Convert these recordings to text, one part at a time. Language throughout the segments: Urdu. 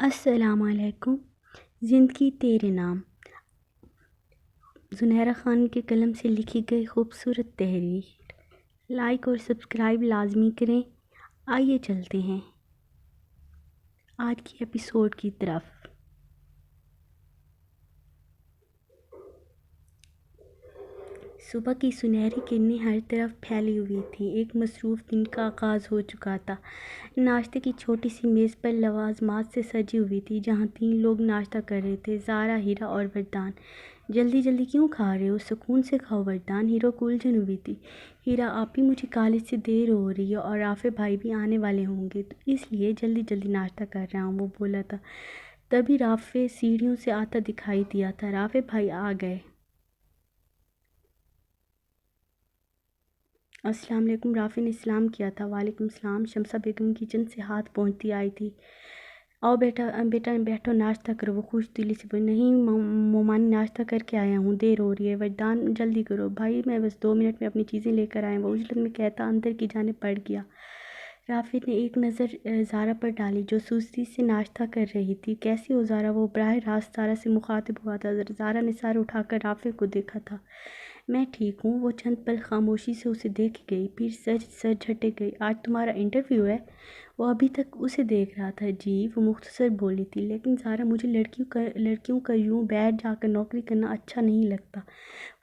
السلام علیکم۔ زندگی تیرے نام، زنیرہ خان کے قلم سے لکھی گئی خوبصورت تحریر۔ لائک اور سبسکرائب لازمی کریں۔ آئیے چلتے ہیں آج کی ایپیسوڈ کی طرف۔ صبح کی سنہری کرنیں ہر طرف پھیلی ہوئی تھیں۔ ایک مصروف دن کا آغاز ہو چکا تھا۔ ناشتے کی چھوٹی سی میز پر لوازمات سے سجی ہوئی تھی جہاں 3 لوگ ناشتہ کر رہے تھے، زارا، ہیرا اور وردان۔ جلدی جلدی کیوں کھا رہے ہو؟ سکون سے کھاؤ وردان۔ ہیرا کو الجھن ہوئی تھی۔ ہیرا آپی، مجھے کالج سے دیر ہو رہی ہے اور رافع بھائی بھی آنے والے ہوں گے تو اس لیے جلدی جلدی ناشتہ کر رہا ہوں، وہ بولا تھا۔ تبھی رافع سیڑھیوں سے آتا دکھائی دیا تھا۔ رافع بھائی آ گئے۔ السلام علیکم۔ رافع نے سلام کیا تھا۔ وعلیکم السلام۔ شمسہ بیگم کچن سے ہاتھ پہنچتی آئی تھی۔ آؤ بیٹا بیٹھو، ناشتہ کرو، وہ خوش دلی سے بولی۔ نہیں مومانی، ناشتہ کر کے آیا ہوں، دیر ہو رہی ہے۔ وردان، جلدی کرو بھائی، میں بس 2 منٹ میں اپنی چیزیں لے کر آیا ہوں، وہ عجلت میں کہتا اندر کی جانب بڑھ گیا۔ رافع نے ایک نظر زارا پر ڈالی جو سستی سے ناشتہ کر رہی تھی۔ کیسی ہو زارا؟ وہ براہ راست زارا سے مخاطب ہوا تھا۔ زارا نے سر اٹھا کر رافع کو دیکھا تھا۔ میں ٹھیک ہوں۔ وہ چند پل خاموشی سے اسے دیکھ گئی، پھر سر جھٹک گئی۔ آج تمہارا انٹرویو ہے؟ وہ ابھی تک اسے دیکھ رہا تھا۔ جی، وہ مختصر بولی تھی۔ لیکن زارا، مجھے لڑکیوں کا یوں بیٹھ جا کر نوکری کرنا اچھا نہیں لگتا،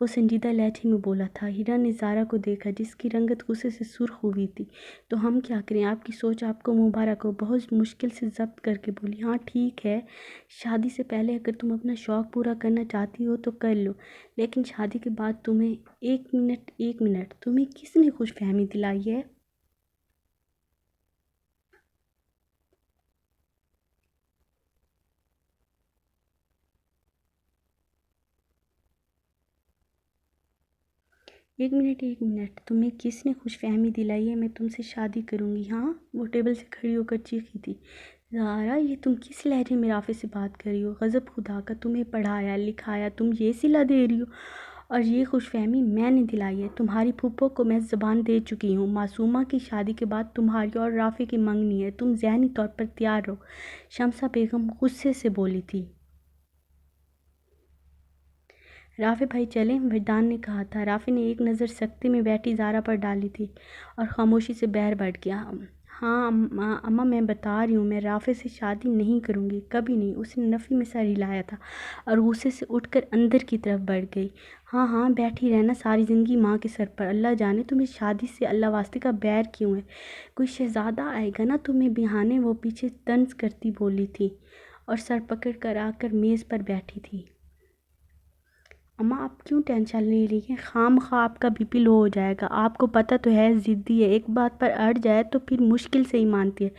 وہ سنجیدہ لہجے میں بولا تھا۔ ہیرا نے زارا کو دیکھا جس کی رنگت غصے سے سرخ ہوئی تھی۔ تو ہم کیا کریں؟ آپ کی سوچ آپ کو مبارک ہو، بہت مشکل سے ضبط کر کے بولی۔ ہاں ٹھیک ہے، شادی سے پہلے اگر تم اپنا شوق پورا کرنا چاہتی ہو تو کر لو، لیکن شادی کے بعد تمہیں ایک منٹ، تمہیں کس نے خوش فہمی دلائی ہے؟ ایک منٹ، تمہیں کس نے خوش فہمی دلائی ہے میں تم سے شادی کروں گی؟ ہاں، وہ ٹیبل سے کھڑی ہو کر چیخی تھی۔ زارا، یہ تم کس لہجے میں رافع سے بات کر رہی ہو؟ غضب خدا کا، تمہیں پڑھایا لکھایا، تم یہ صلہ دے رہی ہو اور یہ خوش فہمی میں نے دلائی ہے؟ تمہاری پھپھو کو میں زبان دے چکی ہوں، معصومہ کی شادی کے بعد تمہاری اور رافع کی منگنی ہے، تم ذہنی طور پر تیار رہو، شمسہ بیگم غصے سے بولی تھی۔ رافع بھائی چلیں، وردان نے کہا تھا۔ رافع نے ایک نظر سکتے میں بیٹھی زارا پر ڈالی تھی اور خاموشی سے بہر بڑھ گیا۔ ہاں اماں، میں بتا رہی ہوں، میں رافع سے شادی نہیں کروں گی، کبھی نہیں۔ اس نے نفی میں سر ہلایا تھا اور غصے سے اٹھ کر اندر کی طرف بڑھ گئی۔ ہاں بیٹھی رہنا ساری زندگی ماں کے سر پر، اللہ جانے تمہیں شادی سے اللہ واسطے کا بیر کیوں ہے؟ کوئی شہزادہ آئے گا نا تمہیں بہانے، وہ پیچھے طنز کرتی بولی تھی اور سر پکڑ کر آ کر میز پر بیٹھی تھی۔ اماں، آپ کیوں ٹینشن لے رہی ہیں؟ خام خواہ آپ کا بی پی لو ہو جائے گا، آپ کو پتہ تو ہے ضدی ہے، ایک بات پر اڑ جائے تو پھر مشکل سے ہی مانتی ہے،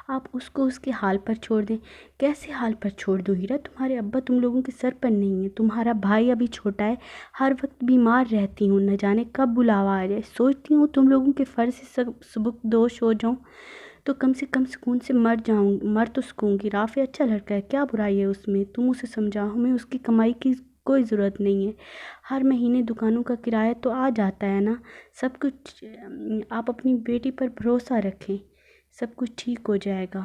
آپ اس کو اس کے حال پر چھوڑ دیں۔ کیسے حال پر چھوڑ دوں ہیرا؟ تمہارے ابا تم لوگوں کے سر پر نہیں ہیں، تمہارا بھائی ابھی چھوٹا ہے، ہر وقت بیمار رہتی ہوں، نہ جانے کب بلاوا آ جائے، سوچتی ہوں تم لوگوں کے فرض سے سبکدوش ہو جاؤں تو کم سے کم سکون سے مر تو سکوں گی۔ رافع اچھا لڑکا ہے، کیا برائی ہے اس میں؟ تم اسے سمجھاؤ، ہمیں اس کی کمائی کی کوئی ضرورت نہیں ہے، ہر مہینے دکانوں کا کرایہ تو آ جاتا ہے نا، سب کچھ۔ آپ اپنی بیٹی پر بھروسہ رکھیں، سب کچھ ٹھیک ہو جائے گا۔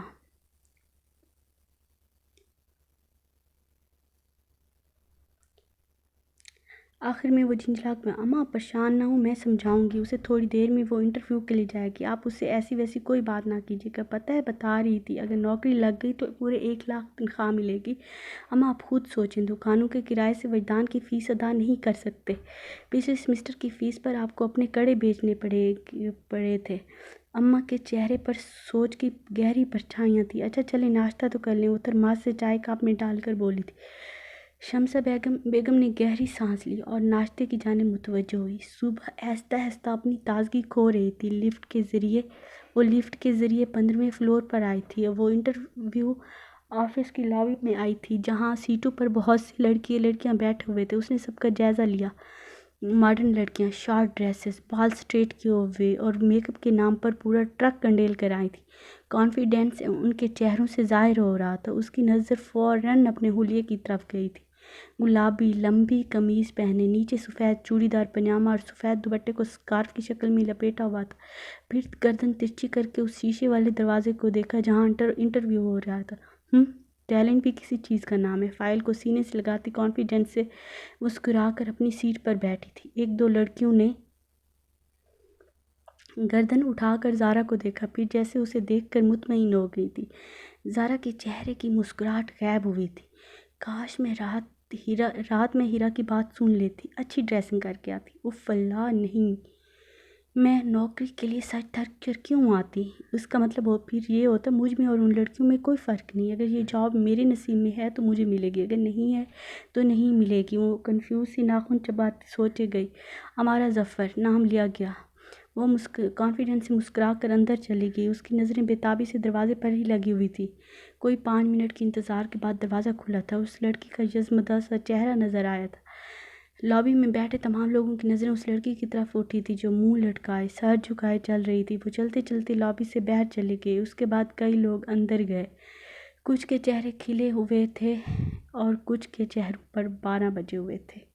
آخر میں وہ جھنجھلا گیا۔ اماں پریشان نہ ہوں، میں سمجھاؤں گی اسے، تھوڑی دیر میں وہ انٹرویو کے لیے جائے گی، آپ اسے ایسی ویسی کوئی بات نہ کیجیے گا، پتہ ہے بتا رہی تھی اگر نوکری لگ گئی تو پورے 1 لاکھ تنخواہ ملے گی۔ اماں آپ خود سوچیں، دکانوں کے کرائے سے وردان کی فیس ادا نہیں کر سکتے، پچھلے سیمسٹر کی فیس پر آپ کو اپنے کڑے بیچنے پڑے تھے۔ اماں کے چہرے پر سوچ کی گہری پرچھائیاں تھیں۔ اچھا چلیں ناشتہ تو کر لیں، وہ ترماس سے چائے کپ میں ڈال کر بولی تھی۔ شمسہ بیگم نے گہری سانس لی اور ناشتے کی جانب متوجہ ہوئی۔ صبح آہستہ آہستہ اپنی تازگی کھو رہی تھی۔ وہ لفٹ کے ذریعے 15ویں فلور پر آئی تھی۔ وہ انٹرویو آفس کی لابی میں آئی تھی جہاں سیٹوں پر بہت سی لڑکیاں بیٹھے ہوئے تھے۔ اس نے سب کا جائزہ لیا۔ ماڈرن لڑکیاں، شارٹ ڈریسز، بال سٹریٹ کیے ہوئے اور میک اپ کے نام پر پورا ٹرک کنڈیل کر آئی تھی۔ کانفیڈنس ان کے چہروں سے ظاہر ہو رہا تھا۔ اس کی نظر فوراً اپنے حلیے کی طرف گئی تھی۔ گلابی لمبی قمیض پہنے، نیچے سفید چوڑی دار پاجامہ اور سفید دوپٹے کو سکارف کی شکل میں لپیٹا ہوا تھا۔ پھر گردن ترچھی کر کے اس شیشے والے دروازے کو دیکھا جہاں انٹرویو ہو رہا تھا۔ ٹیلنٹ بھی کسی چیز کا نام ہے۔ فائل کو سینے سے لگاتی کانفیڈنس سے مسکرا کر اپنی سیٹ پر بیٹھی تھی۔ ایک دو لڑکیوں نے گردن اٹھا کر زارا کو دیکھا، پھر جیسے اسے دیکھ کر مطمئن ہو گئی تھی۔ زارا کے چہرے کی مسکراہٹ غائب ہوئی تھی۔ کاش میں رات میں ہیرا کی بات سن لیتی، اچھی ڈریسنگ کر کے آتی۔ اف اللہ، نہیں، میں نوکری کے لیے سچ تھک کر کیوں آتی؟ اس کا مطلب پھر یہ ہوتا مجھ میں اور ان لڑکیوں میں کوئی فرق نہیں۔ اگر یہ جاب میرے نصیب میں ہے تو مجھے ملے گی، اگر نہیں ہے تو نہیں ملے گی۔ وہ کنفیوز سی ناخن چباتی سوچے گئی۔ ہمارا ظفر، نام لیا گیا۔ وہ کانفیڈنس سے مسکرا کر اندر چلی گئی۔ اس کی نظریں بےتابی سے دروازے پر ہی لگی ہوئی تھی۔ کوئی 5 منٹ کے انتظار کے بعد دروازہ کھلا تھا۔ اس لڑکی کا یزمدہ سا چہرہ نظر آیا تھا۔ لابی میں بیٹھے تمام لوگوں کی نظریں اس لڑکی کی طرف اٹھی تھی جو منہ لٹکائے، سر جھکائے چل رہی تھی۔ وہ چلتے چلتے لابی سے باہر چلے گئے۔ اس کے بعد کئی لوگ اندر گئے۔ کچھ کے چہرے کھلے ہوئے تھے اور کچھ کے چہروں پر 12 بجے ہوئے تھے۔